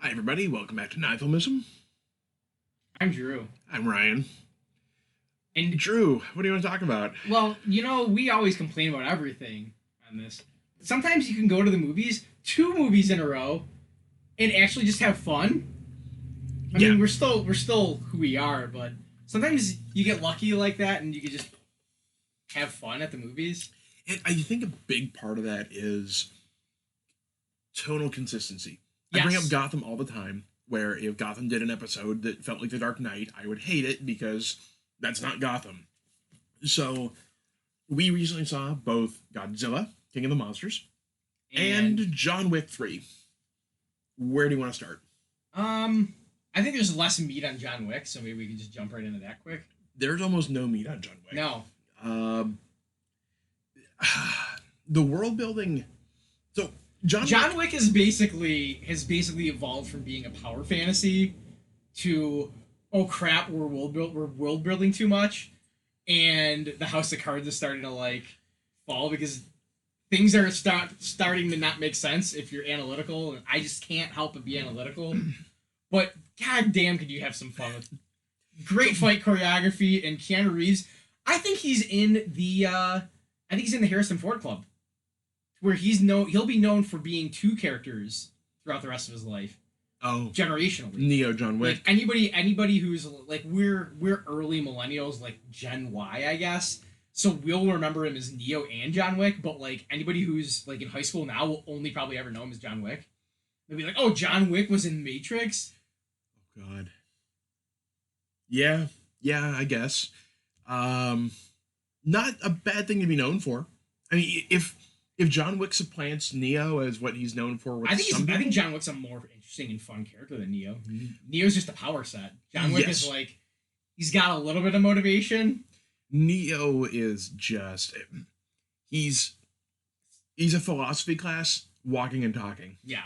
Hi, everybody. Welcome back to Nifilmism. I'm Drew. I'm Ryan. And, Drew, what do you want to talk about? well, we always complain about everything on this. Sometimes you can go to the movies, two movies in a row, and actually just have fun. I Yeah. mean, we're still who we are, but sometimes you get lucky like that and you can just have fun at the movies. And I think a big part of that is tonal consistency. I bring up Yes. Gotham all the time, where if Gotham did an episode that felt like The Dark Knight, I would hate it because that's not Gotham. So we recently saw both Godzilla, King of the Monsters, and John Wick 3. Where do you want to start? I think there's less meat on John Wick, so maybe we can just jump right into that quick. There's almost no meat on John Wick. No. Um, the world building. So John Wick has basically evolved from being a power fantasy to, oh crap, we're world building too much, and the House of Cards is starting to like fall because things are starting to not make sense if you're analytical, and I just can't help but be analytical. But god damn, could you have some fun with great fight choreography and Keanu Reeves? I think he's in the Harrison Ford Club, where he'll be known for being two characters throughout the rest of his life, Oh, generationally. Neo John Wick. Like anybody who's like we're early millennials, like Gen Y, I guess. So we'll remember him as Neo and John Wick, but like anybody who's like in high school now will only probably ever know him as John Wick. They'll be like, "Oh, John Wick was in Matrix." Oh God. Yeah, yeah, I guess. Um, Not a bad thing to be known for. I mean, if John Wick supplants Neo as what he's known for, with I think John Wick's a more interesting and fun character than Neo. Neo's just a power set. John Wick is like he's got a little bit of motivation. Neo is just he's a philosophy class walking and talking, Yeah.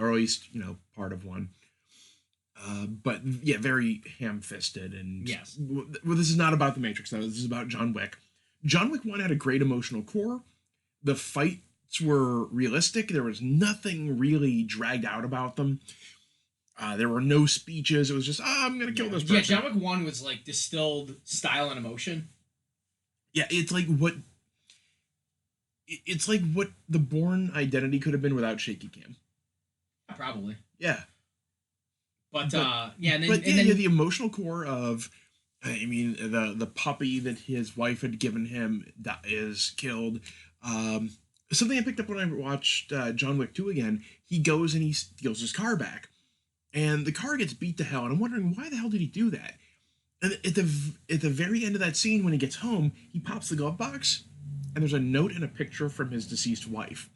or at least part of one. But yeah, very ham-fisted, and Yes. Well, this is not about the Matrix, though. This is about John Wick. John Wick 1 had a great emotional core. The fights were realistic. There was nothing really dragged out about them. There were no speeches. It was just, I'm gonna kill this person. Yeah, John Wick 1 was like distilled style and emotion. Yeah, it's like what the Bourne Identity could have been without shaky cam. Probably. Yeah. But yeah, and then, But and yeah, then yeah, the emotional core of, I mean, the puppy that his wife had given him that is killed. Something I picked up when I watched John Wick 2 again. He goes and he steals his car back, and the car gets beat to hell. And I'm wondering, why the hell did he do that? And at the very end of that scene, when he gets home, he pops the glove box, and there's a note and a picture from his deceased wife.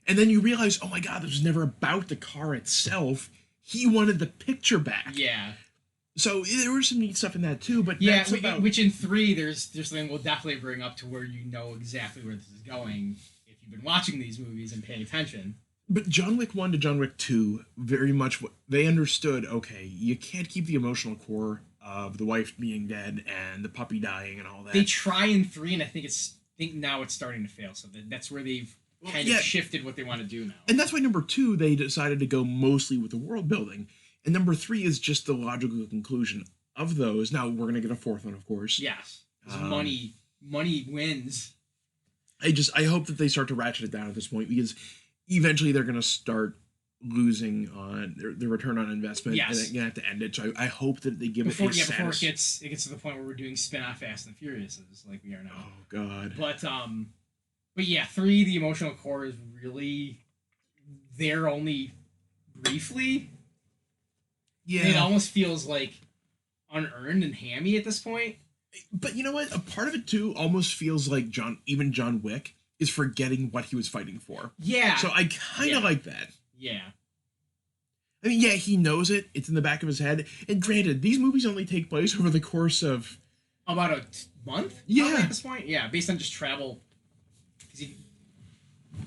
And then you realize, oh my God, this was never about the car itself. He wanted the picture back. yeah, So there was some neat stuff in that too, but yeah. that's about... Which in 3, there's something we'll definitely bring up to where you know exactly where this is going if you've been watching these movies and paying attention. But John Wick 1 to John Wick 2, very much what they understood, okay, you can't keep the emotional core of the wife being dead and the puppy dying and all that. They try in 3, and I think now it's starting to fail. So that's where they've kind of shifted what they want to do now. And that's why number 2, they decided to go mostly with the world building. And number 3 is just the logical conclusion of those. Now, we're going to get a fourth one, of course. Yes. Money wins. I hope that they start to ratchet it down at this point, because eventually they're going to start losing on their return on investment. Yes. And they're going to have to end it. So I hope that they give Before it a it status. gets to the point where we're doing spin-off Fast and Furiouses like we are now. Oh, God. But yeah, 3, the emotional core is really there only briefly. Yeah. It almost feels like unearned and hammy at this point. But you know what? A part of it too almost feels like John Wick is forgetting what he was fighting for. Yeah. So I kind of like that. Yeah. I mean, yeah, he knows it. It's in the back of his head. And granted, these movies only take place over the course of about a month. Yeah. Probably at this point. Yeah, based on just travel.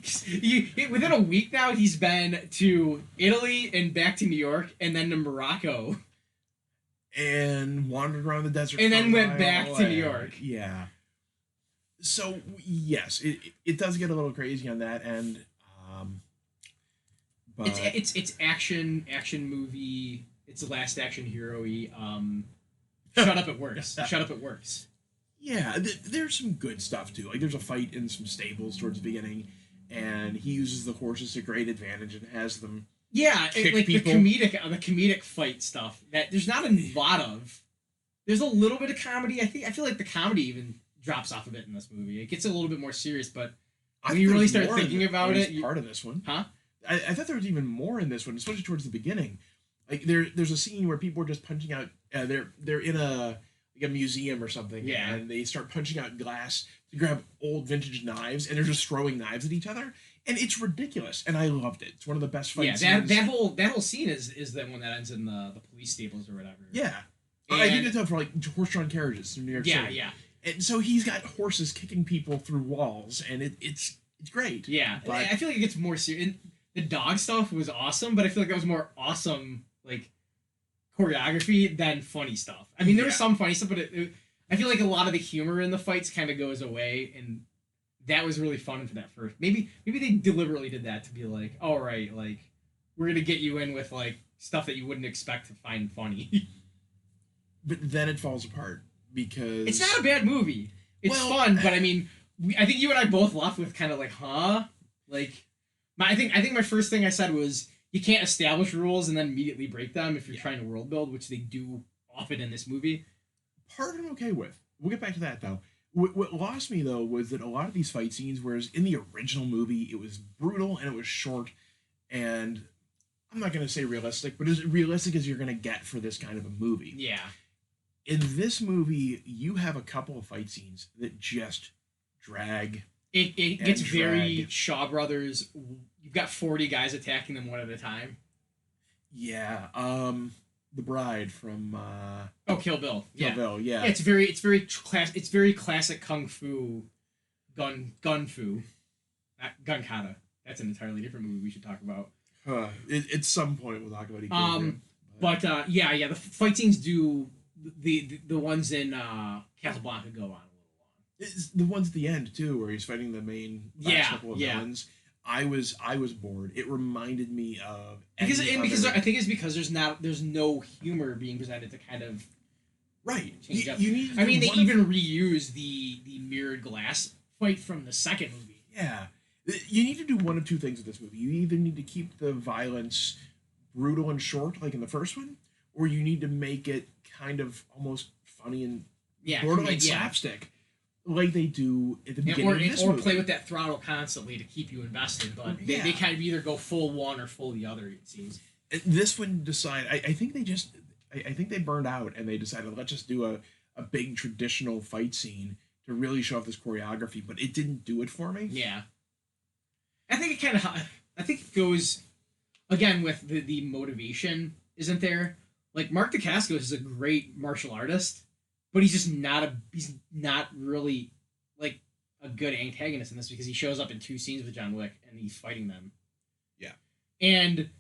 Within a week now, he's been to Italy and back to New York, and then to Morocco, and wandered around the desert, and for then a went while, back to New York. Yeah. So yes, it does get a little crazy on that end. But It's action movie. It's the last action hero-y. Shut up, it works. Shut up, it works. yeah, there's some good stuff too. Like there's a fight in some stables towards the beginning, and he uses the horses to great advantage and has them Yeah, like people. the comedic fight stuff that there's not a lot of. There's a little bit of comedy. I feel like the comedy even drops off a bit in this movie. It gets a little bit more serious, but when you really start thinking about it, part of this one, huh? I thought there was even more in this one, especially towards the beginning. Like there's a scene where people are just punching out. They're in a museum or something, Yeah. and they start punching out glass to grab old vintage knives, and they're just throwing knives at each other, and it's ridiculous. And I loved it. It's one of the best fight scenes. That whole scene is the one that ends in the police stables or whatever. Yeah, And, I think it's up for like horse-drawn carriages in New York City. Yeah. And so he's got horses kicking people through walls, and it's great. Yeah, But I feel like it gets more serious. The dog stuff was awesome, but I feel like that was more awesome, like, choreography than funny stuff. I mean, there was some funny stuff, but I feel like a lot of the humor in the fights kind of goes away, and that was really fun for that first. Maybe they deliberately did that to be like, all right, like, we're gonna get you in with like stuff that you wouldn't expect to find funny. But then it falls apart because It's not a bad movie. It's fun, but I mean, I think you and I both left with kind of like, huh? Like, I think my first thing I said was you can't establish rules and then immediately break them if you're trying to world build, which they do often in this movie. part I'm okay with. We'll get back to that though. What lost me though was that a lot of these fight scenes, whereas in the original movie it was brutal and it was short, and I'm not going to say realistic, but as realistic as you're going to get for this kind of a movie. Yeah. In this movie, you have a couple of fight scenes that just drag. It gets And very drag. Shaw Brothers. You've got 40 guys attacking them one at a time. Yeah, the bride from Kill Bill. Kill Bill. Yeah, Yeah, it's very classic kung fu, gun fu, not gun kata. That's an entirely different movie we should talk about. At some point we'll talk about equilibrium. But the fight scenes do the ones in Casablanca go on a little long. It's the ones at the end too, where he's fighting the main last couple of villains. I was bored. It reminded me of because I think it's because there's no humor being presented to kind of change up. You need. I mean, they even reuse the mirrored glass fight from the second movie. Yeah, you need to do one of two things with this movie. You either need to keep the violence brutal and short, like in the first one, or you need to make it kind of almost funny and borderline slapstick, like they do at the beginning of this movie. Or play with that throttle constantly to keep you invested. But they kind of either go full one or full the other, it seems. This one decided. I think they burned out and they decided, let's just do a big traditional fight scene to really show off this choreography, but it didn't do it for me. Yeah, I think it goes again with the motivation isn't there. Like Mark Dacascos is a great martial artist, but he's not really like a good antagonist in this because he shows up in 2 scenes with John Wick and he's fighting them. Yeah. And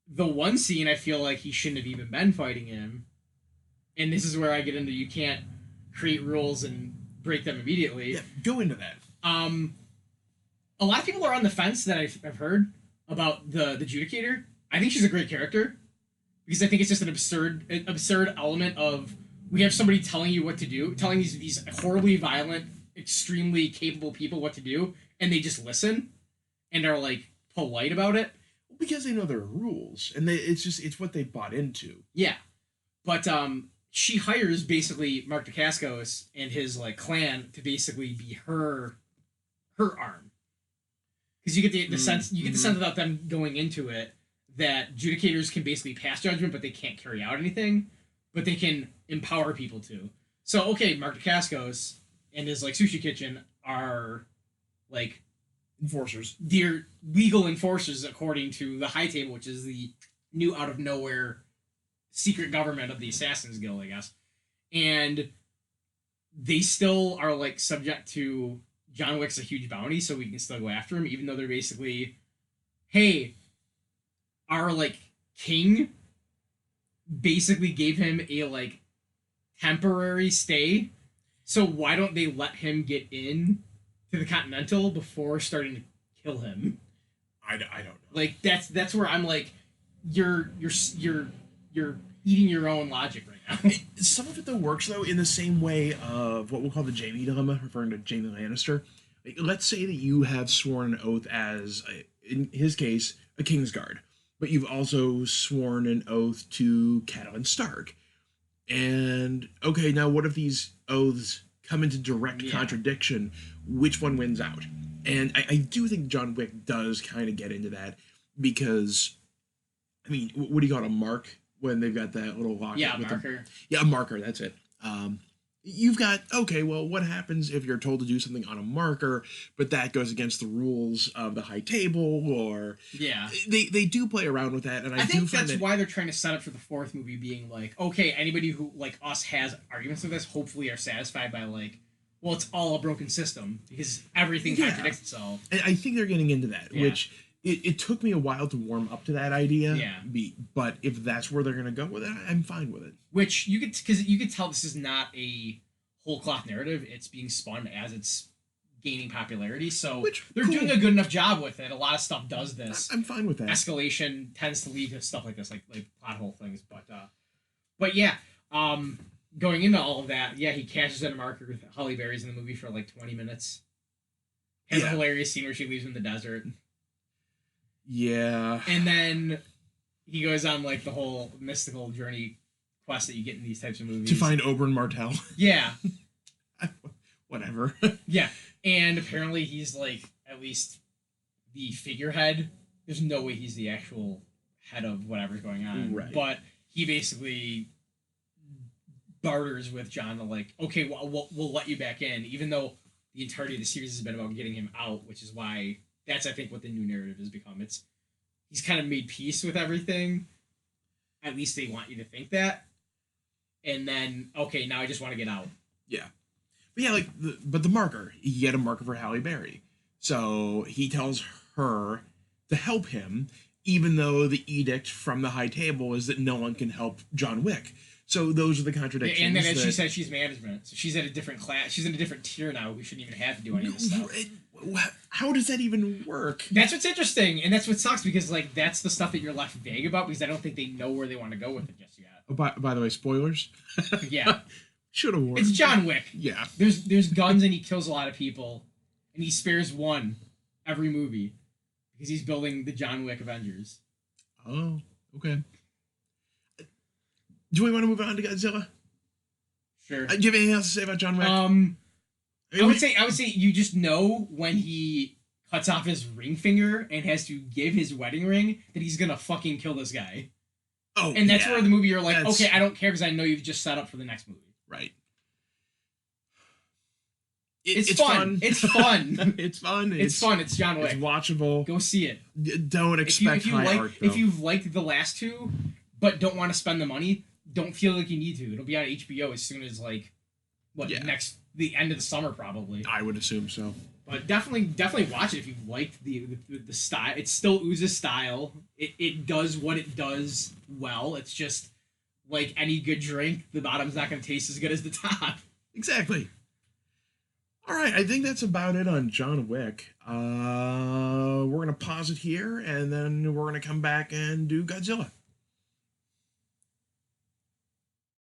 the one scene I feel like he shouldn't have even been fighting him. And this is where I get into you can't create rules and break them immediately. Yeah, go into that. A lot of people are on the fence that I've heard about the Judicator. I think she's a great character because I think it's just an absurd element of we have somebody telling you what to do, telling these horribly violent, extremely capable people what to do, and they just listen and are like polite about it. Because they know there are rules, and it's what they bought into. Yeah, but she hires basically Mark Dacascos and his like clan to basically be her arm, because you get the sense the sense without them going into it that judicators can basically pass judgment, but they can't carry out anything, but they can empower people to. So okay, Mark Dacascos and his like sushi kitchen are like Enforcers. They're legal enforcers according to the High Table, which is the new out of nowhere secret government of the Assassin's Guild, I guess. And they still are like subject to John Wick's a huge bounty, so we can still go after him, even though they're basically, hey, our like king basically gave him a like temporary stay, so why don't they let him get in to the Continental before starting to kill him? don't know. Like that's where I'm like, you're eating your own logic right now. Some of it though works though in the same way of what we'll call the Jamie dilemma, referring to Jamie Lannister. Like, let's say that you have sworn an oath as, in his case, a Kingsguard, but you've also sworn an oath to Catelyn Stark. And okay, now what if these oaths come into direct contradiction? Which one wins out? And I do think John Wick does kind of get into that because, I mean, what do you call it, a mark when they've got that little locket? Yeah, marker. Yeah, a marker. That's it. You've got, okay, well, what happens if you're told to do something on a marker, but that goes against the rules of the high table? Or they do play around with that, and I think do find that's why they're trying to set up for the fourth movie being like, okay, anybody who like us has arguments with this, hopefully are satisfied by like, well, it's all a broken system because everything contradicts itself. And I think they're getting into that, which it took me a while to warm up to that idea. Yeah. But if that's where they're going to go with it, I'm fine with it. Which you could tell this is not a whole cloth narrative. It's being spun as it's gaining popularity. So they're doing a good enough job with it. A lot of stuff does this. I'm fine with that. Escalation tends to lead to stuff like this, like plot hole things. But yeah, going into all of that, he cashes in a marker with Halle Berry's in the movie for like 20 minutes. Has a hilarious scene where she leaves him in the desert. Yeah. And then he goes on like the whole mystical journey quest that you get in these types of movies. To find Oberyn Martell. Yeah. Whatever. Yeah. And apparently he's like at least the figurehead. There's no way he's the actual head of whatever's going on. Right. But he basically barters with Jon to like, okay, we'll let you back in, even though the entirety of the series has been about getting him out, which is why that's, I think, what the new narrative has become. He's kind of made peace with everything. At least they want you to think that. And then, okay, now I just want to get out. Yeah. But yeah, like, the marker. He had a marker for Halle Berry. So he tells her to help him, even though the edict from the high table is that no one can help John Wick. So those are the contradictions. And then as she said, she's management. So she's at a different class. She's in a different tier now. We shouldn't even have to do any of this stuff. How does that even work? That's what's interesting, and that's what sucks, because like that's the stuff that you're left vague about, because I don't think they know where they want to go with it just yet. Oh, by the way, spoilers. Yeah. Should have warned. It's John Wick. Yeah. There's guns and he kills a lot of people, and he spares one every movie because he's building the John Wick Avengers. Oh, okay. Do we want to move on to Godzilla? Sure. Do you have anything else to say about John Wick? I would say you just know when he cuts off his ring finger and has to give his wedding ring that he's gonna fucking kill this guy. Oh, and that's where the movie you're like, okay, I don't care because I know you've just set up for the next movie. Right. It's fun. It's fun. It's fun. It's fun. It's John Wick. It's watchable. Go see it. Don't expect high art, though. If you've liked the last two, but don't want to spend the money, don't feel like you need to. It'll be on HBO as soon as the end of the summer probably. I would assume so. But definitely watch it if you've liked the style. It still oozes style. It does what it does well. It's just like any good drink, the bottom's not going to taste as good as the top. Exactly. All right, I think that's about it on John Wick. We're going to pause it here, and then we're going to come back and do Godzilla.